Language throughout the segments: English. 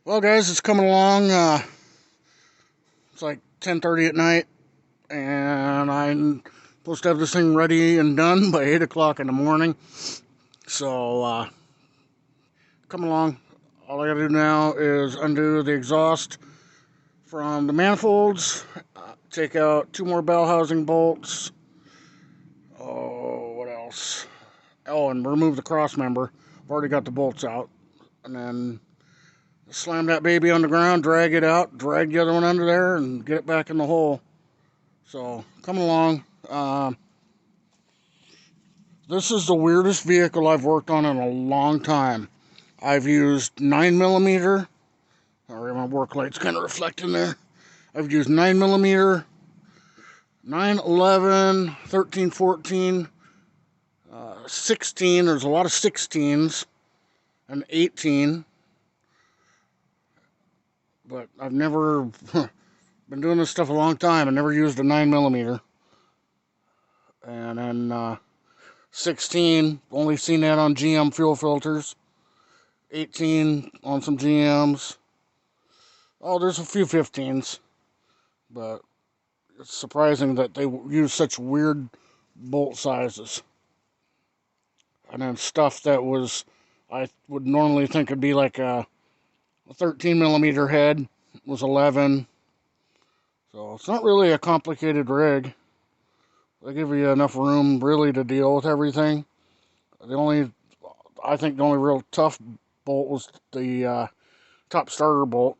Well, guys, it's coming along. It's like 10:30 at night, and I'm supposed to have this thing ready and done by 8 o'clock in the morning. So, coming along. All I gotta do now is undo the exhaust from the manifolds, take out two more bell housing bolts. Oh, what else? Oh, and remove the cross member. I've already got the bolts out. And then slam that baby on the ground, drag it out, drag the other one under there, and get it back in the hole. So, coming along. This is the weirdest vehicle I've worked on in a long time. I've used 9mm. Sorry, my work light's kind of reflecting there. I've used 9mm, 9/11, 13, 14, 16. There's a lot of 16s, and 18. But I've never been doing this stuff a long time and never used a 9mm. And then 16, only seen that on GM fuel filters. 18 on some GMs. Oh, there's a few 15s. But it's surprising that they use such weird bolt sizes. And then stuff that I would normally think would be like a 13mm head was 11. So it's not really a complicated rig. They give you enough room really to deal with everything. I think the only real tough bolt was the top starter bolt.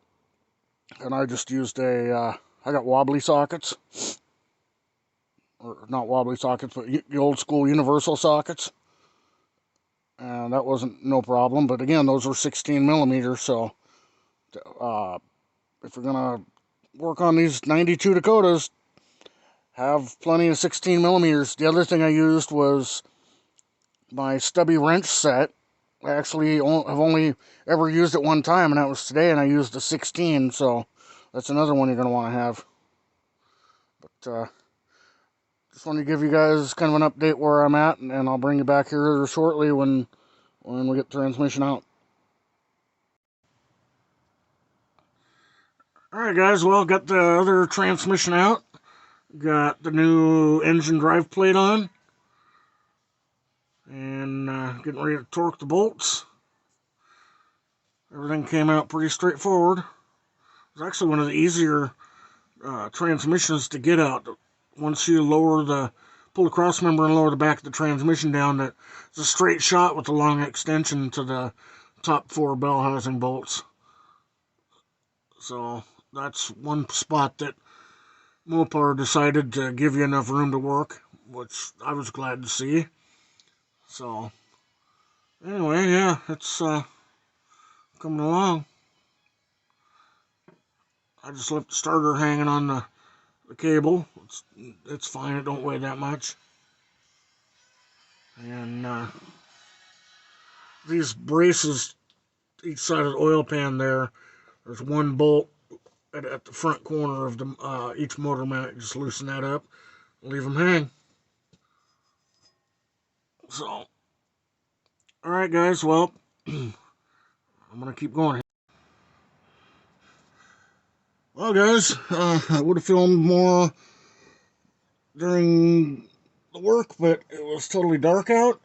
And I just used I got wobbly sockets. Or not wobbly sockets, but the old school universal sockets. And that wasn't no problem. But again, those were 16mm. So if you're going to work on these 92 Dakotas, have plenty of 16mm. The other thing I used was my stubby wrench set. I actually have only ever used it one time, and that was today, and I used the 16, so that's another one you're going to want to have. But just want to give you guys kind of an update where I'm at, and I'll bring you back here shortly when we get the transmission out. Alright guys, well, got the other transmission out. Got the new engine drive plate on. And getting ready to torque the bolts. Everything came out pretty straightforward. It was actually one of the easier transmissions to get out. Once you pull the cross member and lower the back of the transmission down, it's a straight shot with a long extension to the top 4 bell housing bolts. So that's one spot that Mopar decided to give you enough room to work, which I was glad to see. So anyway, yeah, it's coming along. I just left the starter hanging on the cable. It's fine, it don't weigh that much. And these braces, each side of the oil pan there's one bolt at the front corner of the each motor mount. Just loosen that up, leave them hang. So, alright guys, well, I'm going to keep going here. Well guys, I would have filmed more during the work, but it was totally dark out.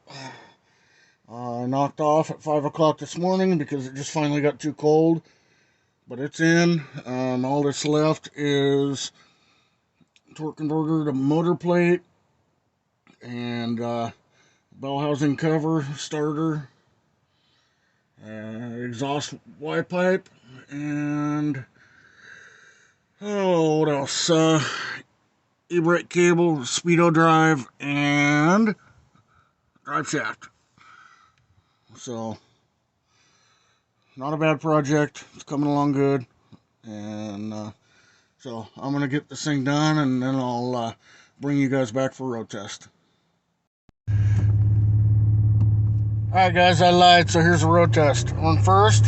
I knocked off at 5 o'clock this morning because it just finally got too cold. But it's in. All that's left is torque converter to motor plate and bell housing cover, starter, exhaust Y pipe, and what else? E-brake cable, speedo drive, and drive shaft. So not a bad project. It's coming along good. And so I'm going to get this thing done, and then I'll bring you guys back for a road test. Alright guys, I lied, so here's a road test. On first.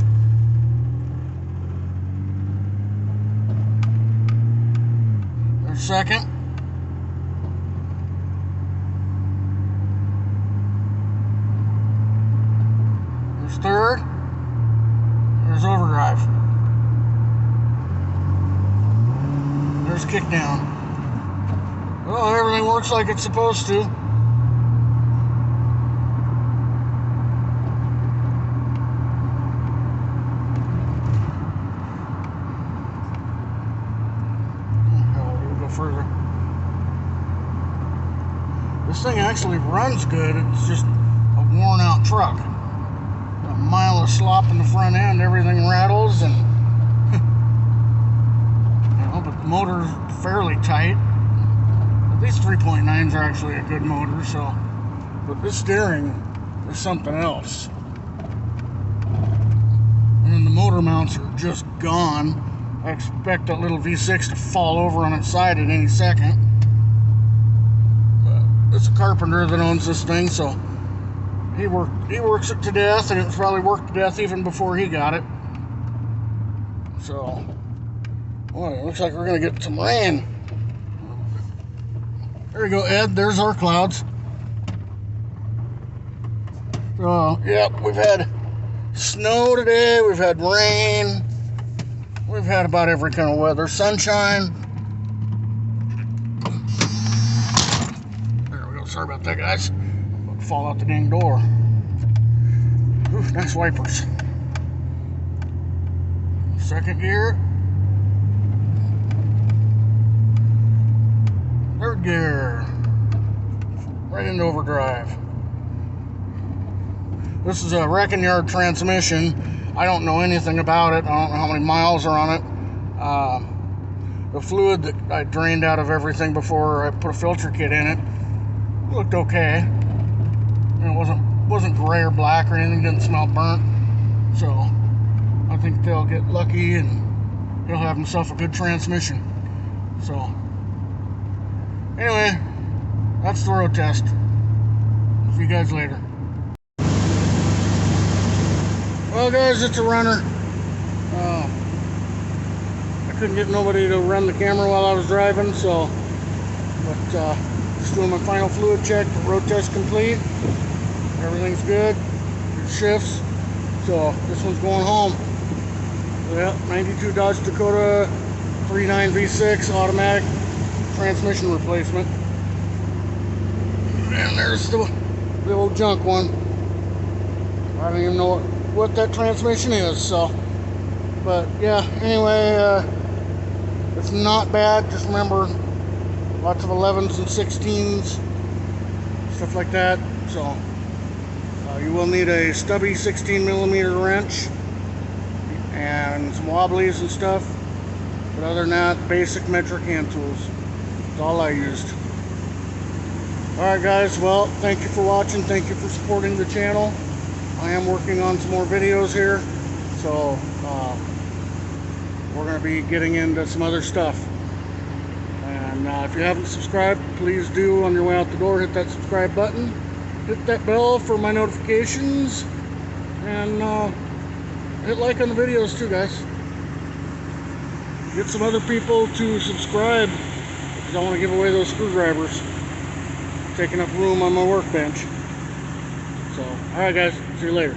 There's second. There's third. There's overdrive. there's kick down. Well, everything works like it's supposed to. We'll go further. This thing actually runs good. It's just a worn out truck. A mile of slop in the front end, everything rattles, and but the motor's fairly tight. But these 3.9s are actually a good motor, so. But this steering is something else. And then the motor mounts are just gone. I expect that little V6 to fall over on its side at any second. It's a carpenter that owns this thing, so he works it to death, and it's probably worked to death even before he got it. So, well, it looks like we're gonna get some rain. There we go, Ed. There's our clouds. So, yep, we've had snow today. We've had rain. We've had about every kind of weather. Sunshine. Sorry about that, guys. About to fall out the dang door. Ooh, nice wipers. Second gear. Third gear. Right into overdrive. This is a wrecking yard transmission. I don't know anything about it. I don't know how many miles are on it. The fluid that I drained out of everything before I put a filter kit in it looked okay. And it wasn't gray or black or anything, didn't smell burnt. So I think they'll get lucky and he'll have himself a good transmission. So anyway, that's the road test. See you guys later. Well guys, it's a runner. I couldn't get nobody to run the camera while I was driving, so just doing my final fluid check. The road test complete. Everything's good. It shifts. So this one's going home. Yeah, 92 Dodge Dakota 3.9 V6 automatic transmission replacement. And there's the old junk one. I don't even know what that transmission is. So, but yeah. Anyway, it's not bad. Just remember, lots of 11s and 16s, stuff like that. So you will need a stubby 16mm wrench and some wobblies and stuff. But other than that, basic metric hand tools. That's all I used. Alright guys, well, thank you for watching. Thank you for supporting the channel. I am working on some more videos here. So we're going to be getting into some other stuff. And if you haven't subscribed, please do on your way out the door. Hit that subscribe button. Hit that bell for my notifications. And hit like on the videos too, guys. Get some other people to subscribe, because I want to give away those screwdrivers. Taking up room on my workbench. So, alright guys, see you later.